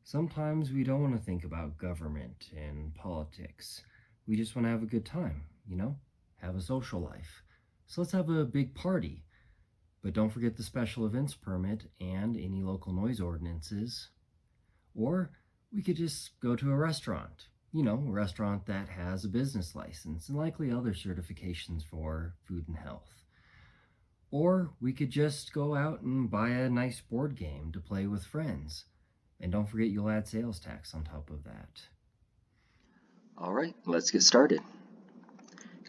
Sometimes we don't want to think about government and politics. We just want to have a good time, have a social life. So let's have a big party. But don't forget the special events permit and any local noise ordinances. Or we could just go to a restaurant, a restaurant that has a business license and likely other certifications for food and health. Or we could just go out and buy a nice board game to play with friends. And don't forget you'll add sales tax on top of that. All right, let's get started.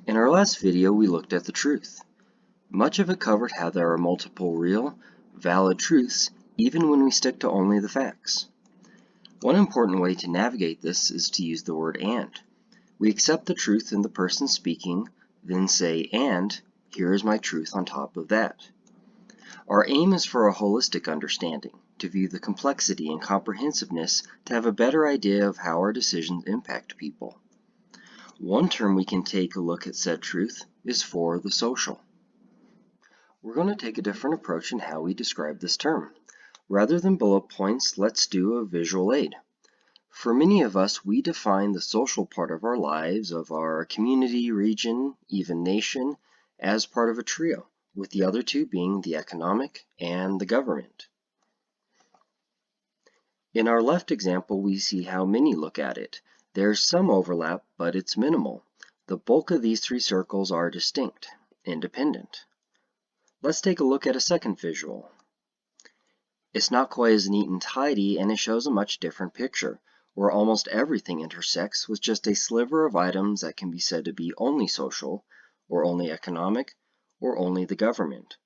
In our last video, we looked at the truth. Much of it covered how there are multiple real, valid truths, even when we stick to only the facts. One important way to navigate this is to use the word and. We accept the truth in the person speaking, then say, and here is my truth on top of that. Our aim is for a holistic understanding, to view the complexity and comprehensiveness to have a better idea of how our decisions impact people. One term we can take a look at said truth is for the social. We're going to take a different approach in how we describe this term. Rather than bullet points, let's do a visual aid. For many of us, we define the social part of our lives, of our community, region, even nation, as part of a trio, with the other two being the economic and the government. In our left example, we see how many look at it. There's some overlap, but it's minimal. The bulk of these three circles are distinct, independent. Let's take a look at a second visual. It's not quite as neat and tidy, and it shows a much different picture, where almost everything intersects with just a sliver of items that can be said to be only social, or only economic, or only the government.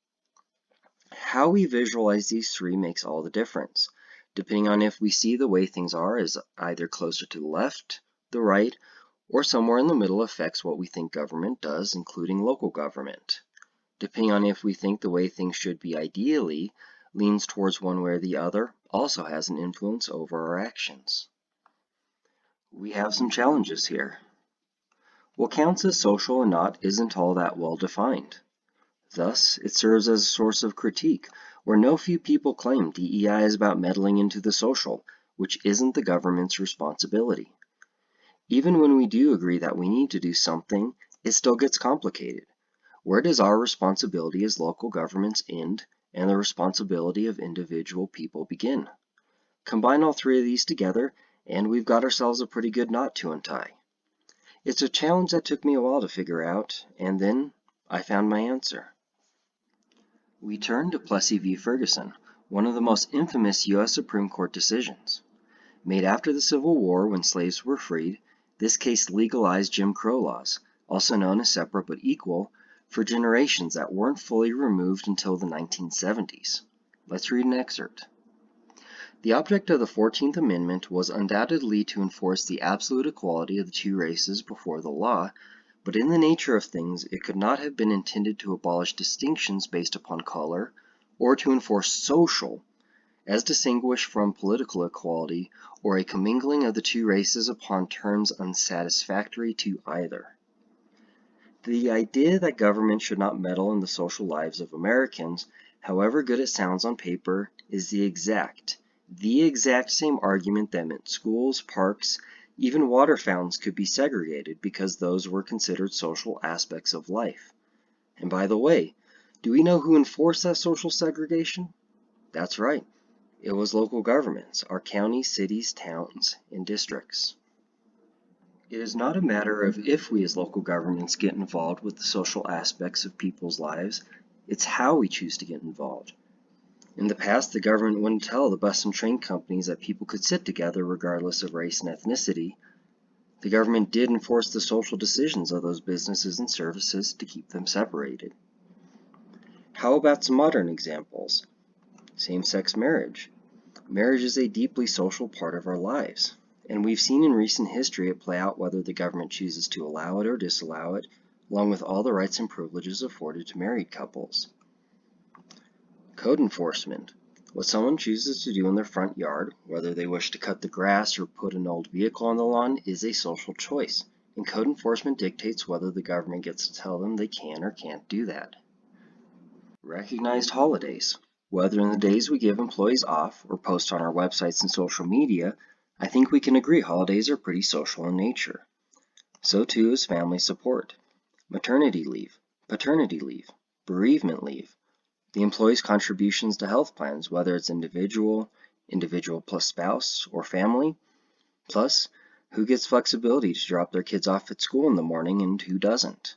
How we visualize these three makes all the difference, depending on if we see the way things are as either closer to the left, the right, or somewhere in the middle affects what we think government does, including local government. Depending on if we think the way things should be ideally leans towards one way or the other, also has an influence over our actions. We have some challenges here. What counts as social and not isn't all that well defined. Thus, it serves as a source of critique, where no few people claim DEI is about meddling into the social, which isn't the government's responsibility. Even when we do agree that we need to do something, it still gets complicated. Where does our responsibility as local governments end and the responsibility of individual people begin? Combine all three of these together, and we've got ourselves a pretty good knot to untie. It's a challenge that took me a while to figure out, and then I found my answer. We turn to Plessy v. Ferguson, one of the most infamous U.S. Supreme Court decisions. Made after the Civil War when slaves were freed, this case legalized Jim Crow laws, also known as separate but equal, for generations that weren't fully removed until the 1970s. Let's read an excerpt. The object of the 14th Amendment was undoubtedly to enforce the absolute equality of the two races before the law, but in the nature of things it could not have been intended to abolish distinctions based upon color, or to enforce social, as distinguished from political equality, or a commingling of the two races upon terms unsatisfactory to either. The idea that government should not meddle in the social lives of Americans, however good it sounds on paper, is the exact same argument that meant schools, parks, even water fountains could be segregated because those were considered social aspects of life. And by the way, do we know who enforced that social segregation? That's right. It was local governments, our counties, cities, towns, and districts. It is not a matter of if we as local governments get involved with the social aspects of people's lives, it's how we choose to get involved. In the past, the government wouldn't tell the bus and train companies that people could sit together regardless of race and ethnicity. The government did enforce the social decisions of those businesses and services to keep them separated. How about some modern examples? Same-sex marriage. Marriage is a deeply social part of our lives, and we've seen in recent history it play out whether the government chooses to allow it or disallow it, along with all the rights and privileges afforded to married couples. Code enforcement. What someone chooses to do in their front yard, whether they wish to cut the grass or put an old vehicle on the lawn, is a social choice, and code enforcement dictates whether the government gets to tell them they can or can't do that. Recognized holidays. Whether in the days we give employees off or post on our websites and social media, I think we can agree holidays are pretty social in nature. So too is family support, maternity leave, paternity leave, bereavement leave, the employee's contributions to health plans, whether it's individual, individual plus spouse, or family, plus who gets flexibility to drop their kids off at school in the morning and who doesn't.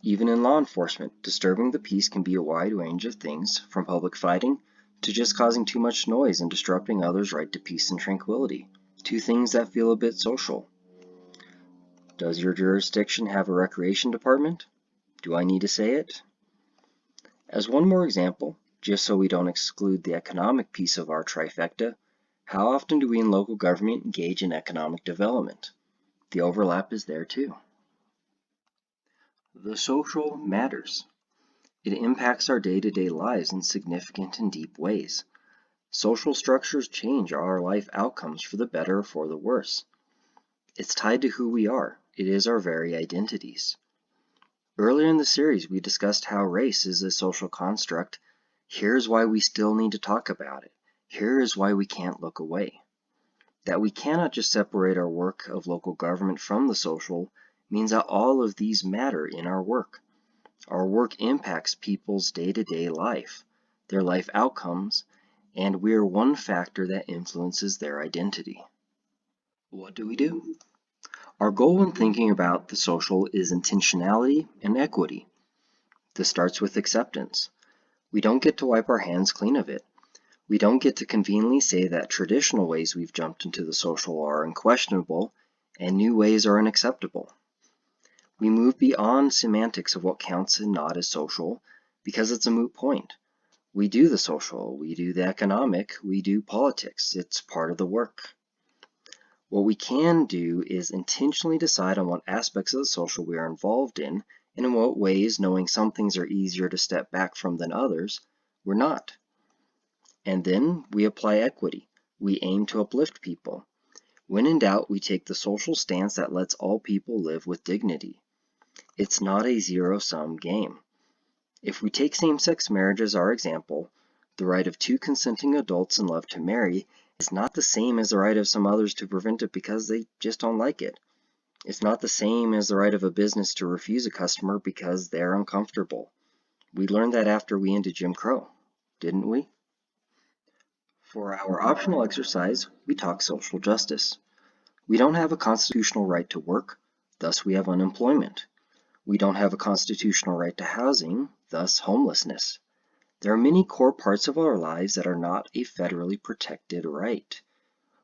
Even in law enforcement, disturbing the peace can be a wide range of things, from public fighting to just causing too much noise and disrupting others' right to peace and tranquility. Two things that feel a bit social. Does your jurisdiction have a recreation department? Do I need to say it? As one more example, just so we don't exclude the economic piece of our trifecta, how often do we in local government engage in economic development? The overlap is there too. The social matters. It impacts our day-to-day lives in significant and deep ways. Social structures change our life outcomes for the better or for the worse. It's tied to who we are. It is our very identities. Earlier in the series, we discussed how race is a social construct. Here's why we still need to talk about it. Here is why we can't look away. That we cannot just separate our work of local government from the social means that all of these matter in our work. Our work impacts people's day-to-day life, their life outcomes, and we are one factor that influences their identity. What do? Our goal when thinking about the social is intentionality and equity. This starts with acceptance. We don't get to wipe our hands clean of it. We don't get to conveniently say that traditional ways we've jumped into the social are unquestionable and new ways are unacceptable. We move beyond semantics of what counts and not as social because it's a moot point. We do the social, we do the economic, we do politics. It's part of the work. What we can do is intentionally decide on what aspects of the social we are involved in and in what ways, knowing some things are easier to step back from than others, we're not. And then we apply equity. We aim to uplift people. When in doubt, we take the social stance that lets all people live with dignity. It's not a zero-sum game. If we take same-sex marriage as our example, the right of two consenting adults in love to marry is not the same as the right of some others to prevent it because they just don't like it. It's not the same as the right of a business to refuse a customer because they're uncomfortable. We learned that after we ended Jim Crow, didn't we? For our optional exercise, we talk social justice. We don't have a constitutional right to work, thus we have unemployment. We don't have a constitutional right to housing, thus homelessness. There are many core parts of our lives that are not a federally protected right.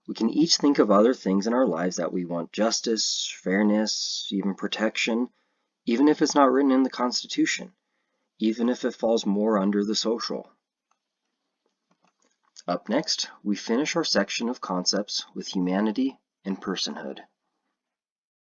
We can each think of other things in our lives that we want justice, fairness, even protection, even if it's not written in the Constitution, even if it falls more under the social. Up next, we finish our section of concepts with humanity and personhood.